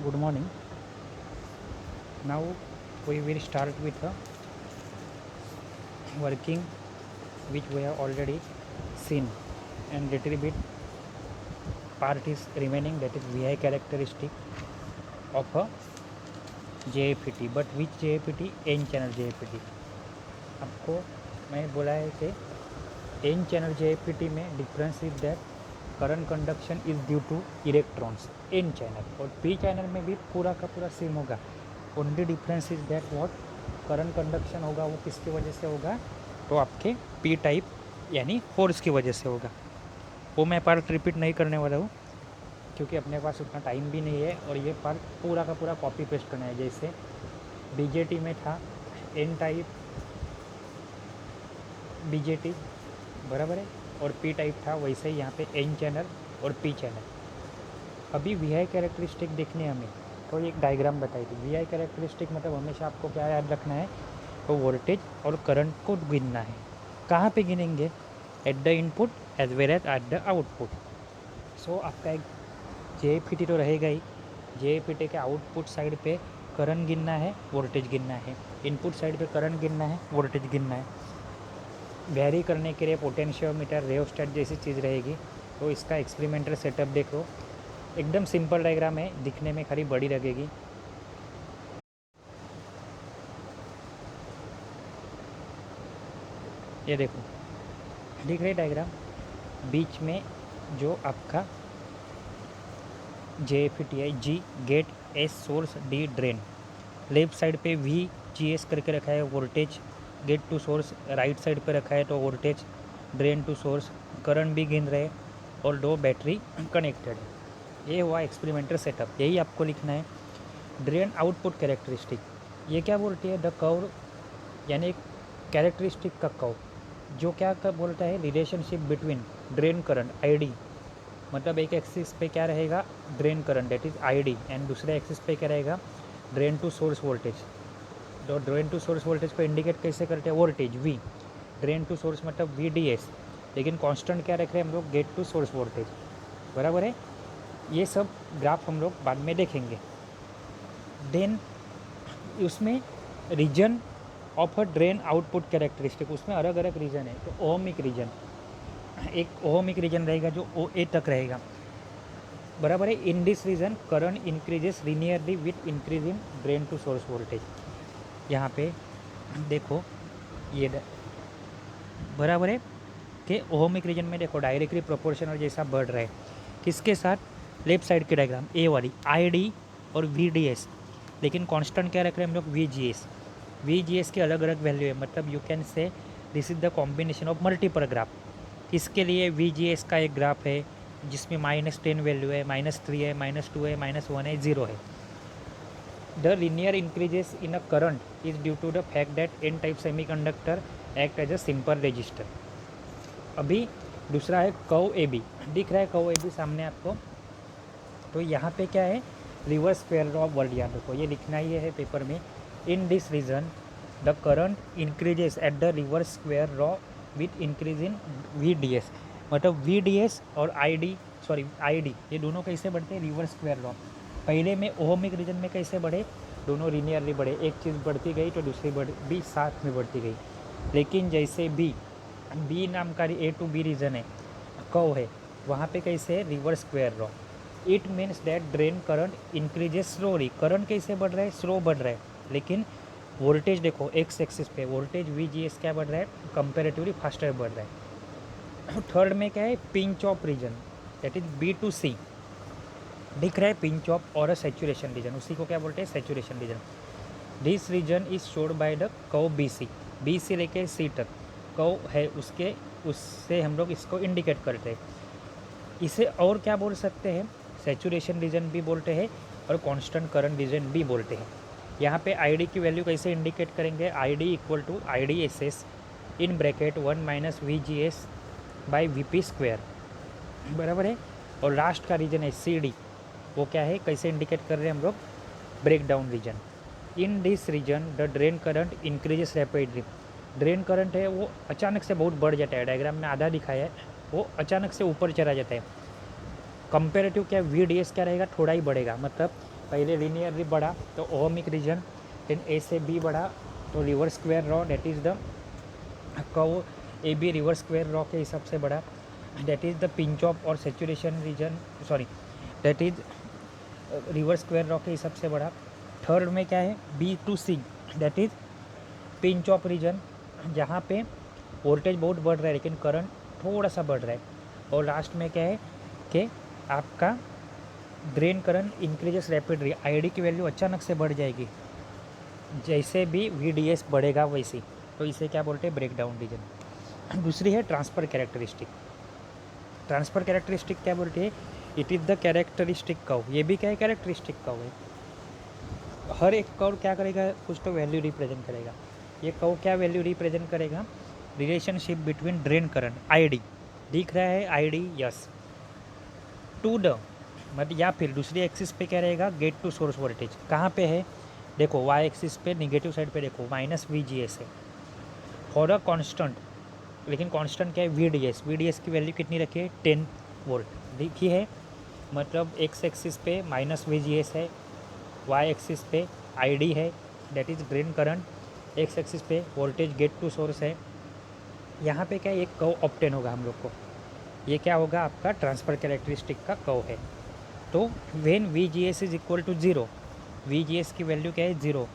Good morning. Now we will start with the working which we have already seen, and little bit part is remaining, that is VI characteristic of a JFET. But which JFET? N channel JFET. आपको मैं बोला है कि N channel JFET में difference is that current conduction is due two electrons N channel, और P channel में भी पूरा का पूरा सेम होगा. Only difference is that what current conduction होगा वो किसकी वजह से होगा, तो आपके P टाइप यानी फोर्स की वजह से होगा. वो मैं पार्ट रिपीट नहीं करने वाला हूँ क्योंकि अपने पास उतना टाइम भी नहीं है, और ये पार्ट पूरा का पूरा कॉपी पेस्ट करना है. जैसे BJT में था N टाइप BJT बराबर है, और P टाइप था, वैसे ही यहाँ पे N चैनल और P चैनल. अभी VI कैरेक्टरिस्टिक देखने हमें, तो एक डायग्राम बताई थी. VI कैरेक्टरिस्टिक मतलब हमेशा आपको क्या याद रखना है, तो वोल्टेज और करंट को गिनना है. कहाँ पे गिनेंगे? At the input as well as at the output. So आपका एक JFET तो रहेगा ही. JFET के आउटपुट साइड पे करंट गिनना है, वोल्टेज गिनना है. इनपुट साइड पे करंट गिनना है, वोल्टेज गिनना है. वेरी करने के लिए पोटेंशियोमीटर, रेओस्टेट जैसी चीज़ रहेगी. तो इसका एक्सपेरिमेंटल सेटअप देखो, एकदम सिंपल डायग्राम है, दिखने में खाली बड़ी लगेगी. ये देखो दिख रही डायग्राम, बीच में जो आपका JFET है, G gate, S source, D drain. Left side पे VGS करके रखा है voltage, gate to source. Right side पे रखा है तो voltage, drain to source. Current भी गिन रहे, और दो बैटरी कनेक्टेड है. ये हुआ एक्सपेरिमेंटल सेटअप, यही आपको लिखना है. ड्रेन आउटपुट कैरेक्टरिस्टिक, ये क्या बोलती है? द कर्व, यानी एक कैरेक्टरिस्टिक का कर्व जो क्या बोलता है? Relationship between drain current ID, मतलब एक एक्सिस पे क्या रहेगा? Drain current that is ID, and दूसरे एक्सिस पे क्या रहेगा? Drain to source voltage. तो ड्रेन टू सोर्स वोल्टेज को इंडिकेट कैसे करते हैं? Voltage V. Drain to source मतलब VDS, लेकिन कांस्टेंट क्या रख रहे हैं हम लोग? Gate to source voltage. बराबर है. ये सब ग्राफ हम लोग बाद में देखेंगे. देन उसमें region of a drain output characteristic, उसमें अलग अलग रीजन है. तो ओहमिक रीजन, एक ओहमिक रीजन रहेगा जो OA तक रहेगा. बराबर है. In this region current increases linearly with increase in drain to source voltage. यहाँ पे देखो ये बराबर है कि ओहमिक रीजन में देखो डायरेक्टली प्रोपोर्शनल जैसा बढ़ रहा है. किसके साथ? लेफ्ट साइड की डायग्राम ए वाली, ID और VDS, लेकिन कांस्टेंट क्या रख रहे हैं हम लोग? VGS की अलग अलग वैल्यू है, मतलब you can say this is the combination of multiple graph. इसके लिए VGS का एक ग्राफ है जिसमें -10 वैल्यू है, -3 है, -2 है, -1 है, 0 है. The linear increases in a current is due to the fact that N type semiconductor act as a simple resistor. अभी दूसरा है कर्व AB, दिख रहा है कर्व AB सामने आपको. तो यहाँ पे क्या है? Reverse square law of word याद रखो, ये लिखना ही है पेपर में. In this region the current increases at the reverse square law with increase in VDS. मतलब VDS और ID ये दोनों कैसे बढ़ते हैं? Reverse square law. पहले में ओहमिक रीजन में कैसे बढ़े? दोनों लीनियरली बढ़े, एक चीज़ बढ़ती गई तो दूसरी भी साथ में बढ़ती गई. लेकिन जैसे B नाम का A to B रीजन है, कर्व है, वहाँ पे कैसे है? Reverse square law. It means that drain current increases slowly. Current कैसे बढ़ रहा है? स्लो बढ़ रहा है. लेकिन वोल्टेज देखो एक्स एक्सिस पे वोल्टेज VGS क्या बढ़ रहा है? कंपेरेटिवली फास्टर बढ़ रहा है. थर्ड में क्या है? Pinch off region, that is B to C. दिख रहा है पिंच ऑफ और सैचुरेशन रीजन, उसी को क्या बोलते हैं? Saturation region. This region is showed by the curve BC से लेके C तक कर्व है, उससे हम लोग इसको इंडिकेट करते हैं. इसे और क्या बोल सकते हैं? सैचुरेशन रीजन भी बोलते हैं और कांस्टेंट करंट रीजन भी बोलते हैं. यहाँ पे ID की वैल्यू कैसे इंडिकेट करेंगे? ID equal to IDSS in bracket 1 - VGS by VP square. बराबर है. और लास्ट का रीजन है CD, वो क्या है? कैसे इंडिकेट कर रहे हैं हम लोग? Breakdown region. In this region the drain current increases rapidly. Drain current है वो अचानक से बहुत बढ़ जाता है, डायग्राम में आधा दिखाया है, वो अचानक से ऊपर चला जाता है. कंपेरेटिव क्या VDS क्या रहेगा? थोड़ा ही बढ़ेगा, मतलब पहले लीनियरली बढ़ा तो ओहमिक रीजन, देन ए से बी बढ़ा तो reverse square law that is the curve A B reverse square law के हिसाब से बढ़ा, that is the pinch off और saturation region, sorry that is reverse square law के हिसाब से बढ़ा। थर्ड में क्या है, B to C that is pinch off region, जहाँ पे वोल्टेज बहुत बढ़ रहा है लेकिन करंट थोड़ा सा बढ़ रहा है। और लास्ट में क्या है कि आपका drain current increases rapidly, ID की वैल्यू अचानक से बढ़ जाएगी, जैसे भी वीडीएस बढ़ेगा वैसे, तो इसे क्या बोलते हैं, ब्रेकडाउन रीजन। दूसरी है ट्रांसफ़र कैरेक्टरिस्टिक। ट्रांसफ़र कैरेक्टरिस्टिक क्या बोलते हैं, it is the characteristic curve, ये भी क्या है, कैरेक्टरिस्टिक कर्व है। हर एक कर्व क्या करेगा, कुछ तो वैल्यू रिप्रेजेंट करेगा। ये कर्व क्या वैल्यू रिप्रेजेंट करेगा, relationship between drain current ID, दिख रहा है आईडी, यस, टू द मतलब, या फिर दूसरी एक्सिस पे क्या रहेगा, गेट टू सोर्स वोल्टेज कहाँ पे है, देखो वाई एक्सिस पे निगेटिव साइड पे देखो माइनस VGS है फॉर अ कांस्टेंट, लेकिन कांस्टेंट क्या है, VDS की वैल्यू कितनी रखी है, 10 वोल्ट देखी है, मतलब एक्स एक्सिस पे माइनस VGS है, वाई एक्सिस पे ID है that is drain current, x axis पे वोल्टेज गेट टू सोर्स है। यहाँ पे क्या एक कर्व ऑब्टेन होगा हम लोग को, ये क्या होगा, आपका ट्रांसफ़र कैरेक्टरिस्टिक का कर्व है। तो when VGS is equal to 0, VGS की वैल्यू क्या है, 0,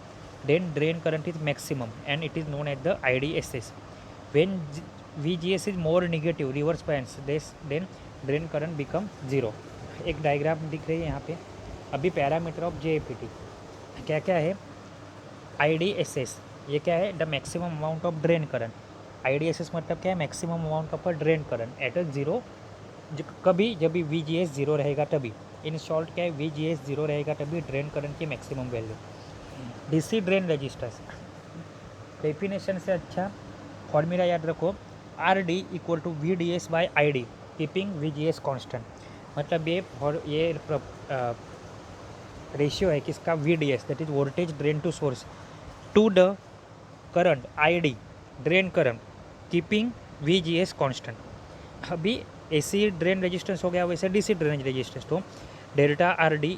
then drain current is maximum and it is known at the IDSS। When VGS is more negative, reverse bias, then drain current become 0। एक diagram दिख रही है यहाँ पे। अभी पैरामीटर ऑफ JFET क्या क्या है, IDSS ये क्या है, the maximum amount of drain current, IDSS मतलब क्या है, maximum amount of drain current at a 0, कभी जब भी VGS 0 रहेगा तभी, इन शॉर्ट क्या है, VGS 0 रहेगा तभी ड्रेन करंट की maximum value. DC drain resistance, definition से अच्छा फॉर्मूला याद रखो, RD equal to VDS by ID keeping VGS constant, मतलब ये रेशियो है किसका, VDS that is voltage drain to source to the current ID drain current keeping VGS constant. अभी AC drain resistance हो गया, वैसे DC ड्रेन रेजिस्टेंस तो delta RD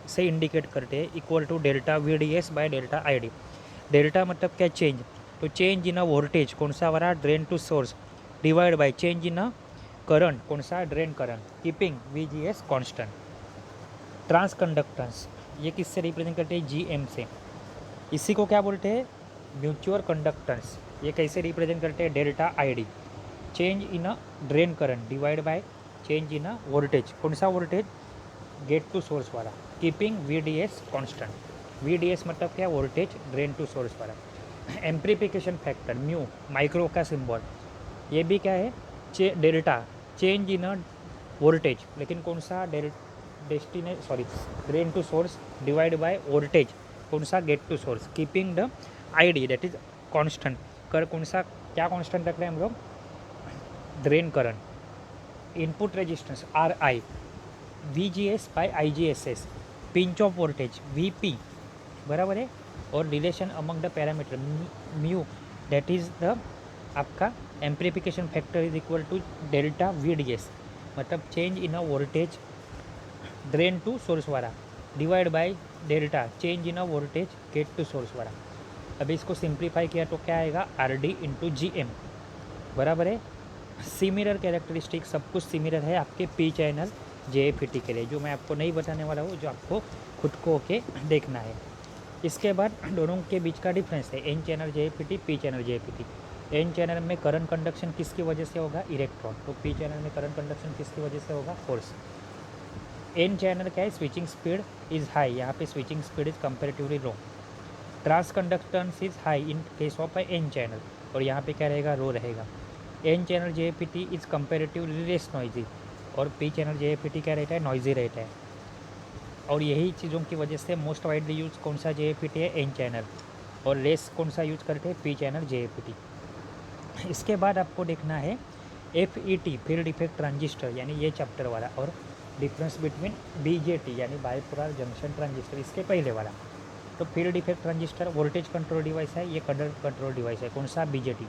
से इंडिकेट करते हैं equal to delta VDS by delta ID। Delta मतलब क्या, चेंज, तो चेंज इन अ वोल्टेज कौन सा वाला, drain to source, divide by change in a current कौन सा, drain current, keeping VGS constant. Transconductance ये किससे रिप्रेजेंट करते हैं, GM से, इसी को क्या बोलते हैं, म्यूचुअल कंडक्टेंस। ये कैसे रिप्रेजेंट करते हैं, delta ID, change in a drain current divide by change in a voltage, कौन सा वोल्टेज, गेट टू सोर्स वाला, कीपिंग VDS कांस्टेंट। VDS मतलब क्या, वोल्टेज ड्रेन टू सोर्स वाला। एम्प्लीफिकेशन फैक्टर म्यू, माइक्रो का सिंबल, ये भी क्या है, delta, change in a voltage, लेकिन कौन सा, drain to source divide by voltage कौन सा, gate to source, keeping the ID that is constant, कर कौन सा, क्या कांस्टेंट रख रहे हैं हम लोग, drain current. Input resistance RI, VGS by IGSS, pinch off voltage VP बराबर है, और relation among the parameter mu that is the आपका amplification factor is equal to delta VDS, मतलब change in a voltage drain to source वाला divide by delta change in a voltage gate to source वाला। अभी इसको simplify किया तो क्या आएगा, RD इंटू GM बराबर है। सिमिलर कैरेक्टरिस्टिक, सब कुछ सिमिलर है आपके P चैनल JFET के लिए, जो मैं आपको नहीं बताने वाला हूँ, जो आपको खुद को के देखना है। इसके बाद दोनों के बीच का डिफरेंस है, N channel JFET, P channel JFET। N channel में करंट कंडक्शन किसकी वजह से होगा, इलेक्ट्रॉन, तो P चैनल में करंट कंडक्शन किसकी वजह से होगा, फोर्स। N चैनल क्या है, स्विचिंग स्पीड इज़ हाई, यहाँ पे switching speed is comparatively low. Transconductance is high in case of N channel, और यहाँ पे क्या रहेगा, रो रहेगा। N channel JFET is comparatively less noisy, और P चैनल JFET क्या रहता है, नॉइजी रहता है। और यही चीज़ों की वजह से मोस्ट वाइडली यूज कौन सा JFET है, N चैनल, और लेस कौन सा यूज करते हैं, P चैनल JFET। इसके बाद आपको देखना है FET, फील्ड इफेक्ट ट्रांजिस्टर, यानी ये चैप्टर वाला, और डिफरेंस बिटवीन BJT यानी बाइपोलर जंक्शन ट्रांजिस्टर, इसके पहले वाला। तो field effect transistor voltage control device है, ये करंट कंट्रोल डिवाइस है, कौन सा, BJT।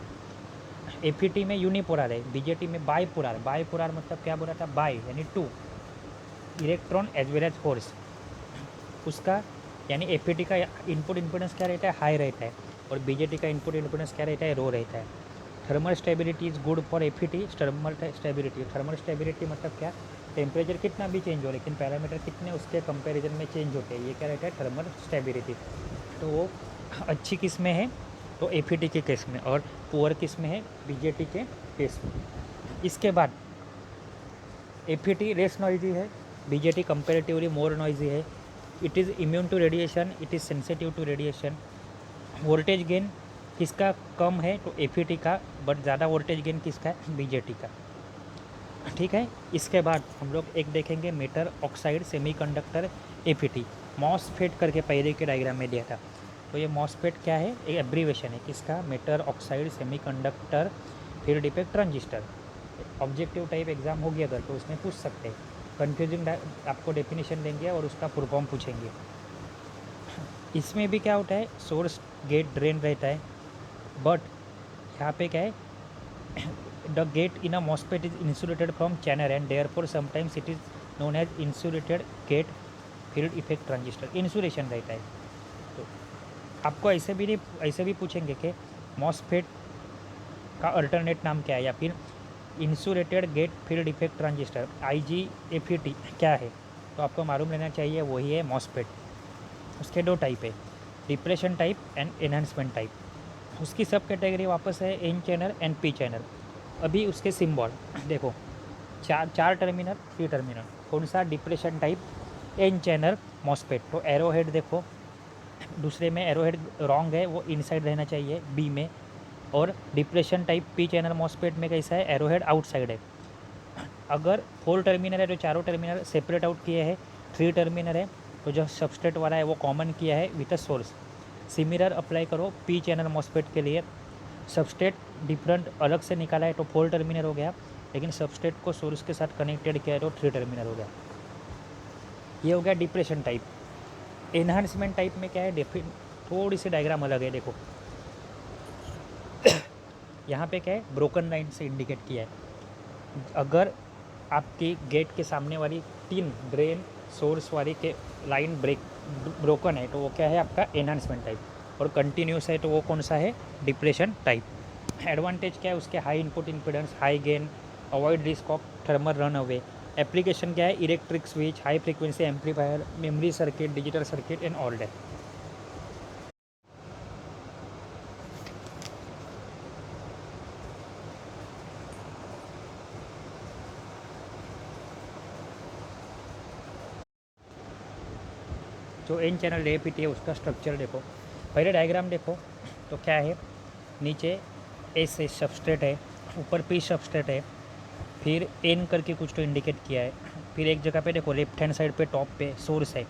FET में यूनिपोलर है, BJT में बाइपोलर। बाइपोलर मतलब क्या बोला था, बाई यानी two, electron as well as force. उसका यानी एपीटी का इनपुट इम्पीडेंस क्या रहता है, हाई रहता है, और बीजेटी का इनपुट इम्पीडेंस क्या रहता है, रो रहता है। Thermal stability is good for APT. Thermal stability मतलब क्या, टेम्परेचर कितना भी चेंज हो लेकिन पैरामीटर कितने उसके कंपैरिजन में चेंज होते हैं, ये क्या रहता है, थर्मल स्टेबिलिटी। तो वो अच्छी किस में है, तो एपीटी के केस में, और पुअर किस में है, बीजेटी के केस में। इसके बाद एपीटी लेस नॉइजी है, बीजेटी कंपेरेटिवली मोर नॉइजी है। It is immune to radiation, it is sensitive to radiation. Voltage gain किसका कम है, तो एपीटी का, बट ज़्यादा वोल्टेज गेन किसका है, बीजेटी का। ठीक है। इसके बाद हम लोग एक देखेंगे metal oxide semiconductor APT, MOSFET करके पहले के डायग्राम में दिया था। तो ये मॉसफेट क्या है, एक एब्रीवेशन है किसका, metal oxide semiconductor field defect transistor. Objective type exam होगी अगर तो उसमें पूछ सकते हैं, कन्फ्यूजिंग आपको डेफिनेशन देंगे और उसका फुल फॉर्म पूछेंगे। इसमें भी क्या होता है, सोर्स गेट ड्रेन रहता है, बट यहाँ पे क्या है, the gate in a MOSFET is insulated from channel and therefore sometimes it is known as insulated gate field effect transistor. Insulation रहता है। तो आपको ऐसे भी पूछेंगे कि मॉसफेट का अल्टरनेट नाम क्या है, या फिर insulated gate field effect transistor IGFET क्या है, तो आपको मालूम रहना चाहिए वही है मॉसफेट। उसके दो टाइप है, depression type and enhancement type. उसकी सब कैटेगरी वापस है N channel and P channel. अभी उसके सिंबल देखो, चार टर्मिनल, 3 टर्मिनल। कौन सा, depression type N channel MOSFET. तो एरो हेड देखो, दूसरे में एरो हेड रॉन्ग है, वो इनसाइड रहना चाहिए बी में। और depression type P channel MOSFET में कैसा है, एरो हेड आउटसाइड है। अगर 4 टर्मिनल है तो चारों टर्मिनल सेपरेट आउट किए हैं। 3 टर्मिनल है तो जो सबस्ट्रेट वाला है वो कॉमन किया है with a source. Similar apply करो पी चैनल मॉसफेट के लिए, सबस्ट्रेट डिफरेंट अलग से निकाला है तो 4 टर्मिनल हो गया, लेकिन सबस्ट्रेट को सोर्स के साथ कनेक्टेड किया है तो 3 टर्मिनल हो गया। ये हो गया डिप्रेशन टाइप। एनहांसमेंट टाइप में क्या है, थोड़ी सी डायग्राम अलग है। देखो यहाँ पे क्या है, ब्रोकन लाइन से इंडिकेट किया है। अगर आपकी गेट के सामने वाली 3 ड्रेन सोर्स वाली के लाइन ब्रोकन है तो वो क्या है, आपका एनहांसमेंट टाइप। और कंटिन्यूस है तो वो कौन सा है, डिप्रेशन टाइप। एडवांटेज क्या है उसके, high input impedance, high gain, avoid risk of thermal run away. Application क्या है, electric switch, high frequency amplifier, memory circuit, digital circuit and all that. जो एन चैनल एपीटी है उसका स्ट्रक्चर देखो, पहले डायग्राम देखो तो क्या है, नीचे एस सबस्ट्रेट है, ऊपर पी सबस्ट्रेट है, फिर एन करके कुछ तो इंडिकेट किया है, फिर एक जगह पे देखो लेफ्ट हैंड साइड पे टॉप पे सोर्स है,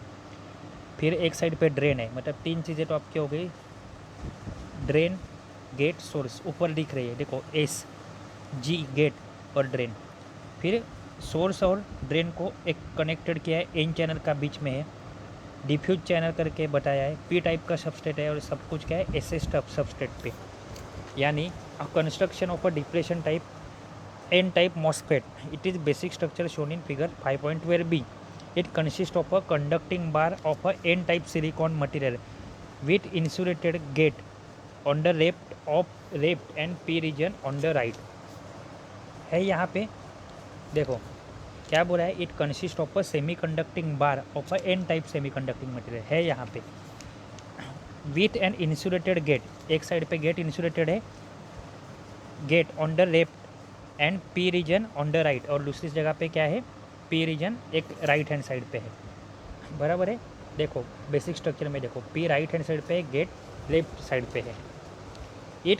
फिर एक साइड पे ड्रेन है। मतलब 3 चीज़ें तो आपकी हो गई, ड्रेन, गेट, सोर्स। ऊपर दिख रही है देखो एस जी गेट और ड्रेन। फिर सोर्स और ड्रेन को एक कनेक्टेड किया है, एन चैनल का बीच में है, डिफ्यूज चैनल करके बताया है, पी टाइप का सबस्ट्रेट है, और सब कुछ क्या है, एस सबस्ट्रेट पे। यानी construction of a depression type N type MOSFET. It is basic structure shown in figure 5.12b. It consists of a conducting bar of a N type silicon material with insulated gate on the left and P region on the right. है यहाँ पे देखो क्या बोला है, it consist of a semi conducting bar of a N type semi conducting material है यहाँ पे, विथ एन इंसुलेटेड गेट। एक साइड पे गेट इंसुलेटेड है, get on the left and P region on the right, और दूसरी जगह पे क्या है, पी रीजन एक राइट हैंड साइड पे है। बराबर है। देखो बेसिक स्ट्रक्चर में देखो, पी राइट हैंड साइड पे है, गेट लेफ्ट साइड पे है। It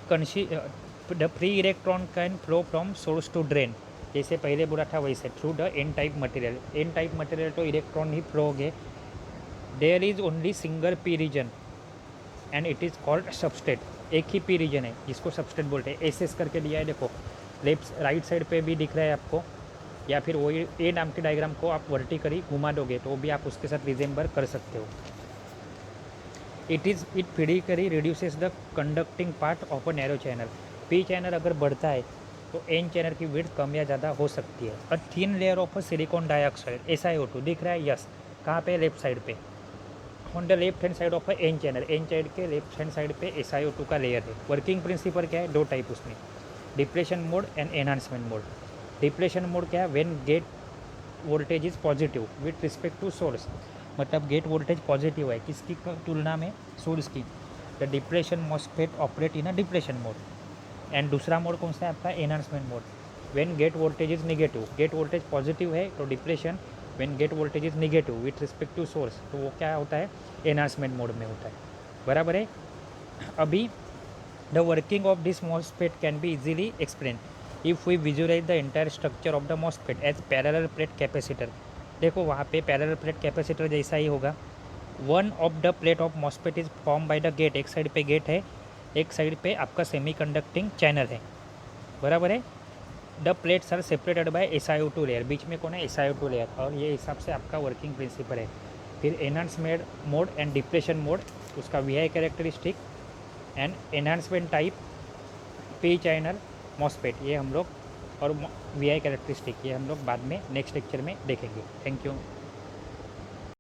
the free electron can flow from source to drain, जैसे पहले बोला था वैसे, through the N type material. N type material तो इलेक्ट्रॉन ही फ्लो हो गए। There is only single P region and it is called substrate. एक ही पी रीजन है जिसको सबस्टेट बोलते हैं। एस करके दिया है देखो, लेफ्ट राइट साइड पे भी दिख रहा है आपको, या फिर वही ए नाम के डायग्राम को आप वर्टिकली घुमा दोगे तो भी आप उसके साथ रिजेंबर कर सकते हो। It physically reduces the conducting part of a narrow channel. P channel अगर बढ़ता है तो एन चैनल की विड्थ कम या ज़्यादा हो सकती है। A thin layer of silicon dioxide SiO2 दिख रहा है, यस, कहाँ पे, लेफ्ट साइड पे। On the left hand side of N channel, N channel के लेफ्ट हैंड साइड पे SiO2 का लेयर है। वर्किंग प्रिंसिपल क्या है, दो टाइप उसमें, depletion mode and enhancement mode. Depletion mode क्या है, when gate voltage is positive with respect to source, मतलब गेट वोल्टेज पॉजिटिव है किसकी तुलना में, सोर्स की, the depletion MOSFET operate in a depletion mode. And दूसरा मोड कौन सा है आपका, enhancement mode, when gate voltage is negative, gate voltage positive है तो depletion, when gate voltage is negative with respect to source तो वो क्या होता है, एनहांसमेंट मोड में होता है। बराबर है। अभी the working of this MOSFET can be easily explain if we visualise the entire structure of the MOSFET as parallel plate capacitor. देखो वहाँ पे पैरेलल प्लेट कैपेसिटर जैसा ही होगा। One of the plate of MOSFET is form by the gate, एक side पे gate है, एक साइड पे आपका सेमी कंडक्टिंग चैनल है। बराबर है। The plates are separated by SiO2 layer, बीच में कौन है, SiO2 लेयर, और ये हिसाब से आपका वर्किंग प्रिंसिपल है। फिर enhancement mode and depletion mode, उसका VI characteristic and enhancement type, P channel, MOSFET, ये हम लोग, और VI कैरेक्टरिस्टिक ये हम लोग बाद में नेक्स्ट लेक्चर में देखेंगे। Thank you.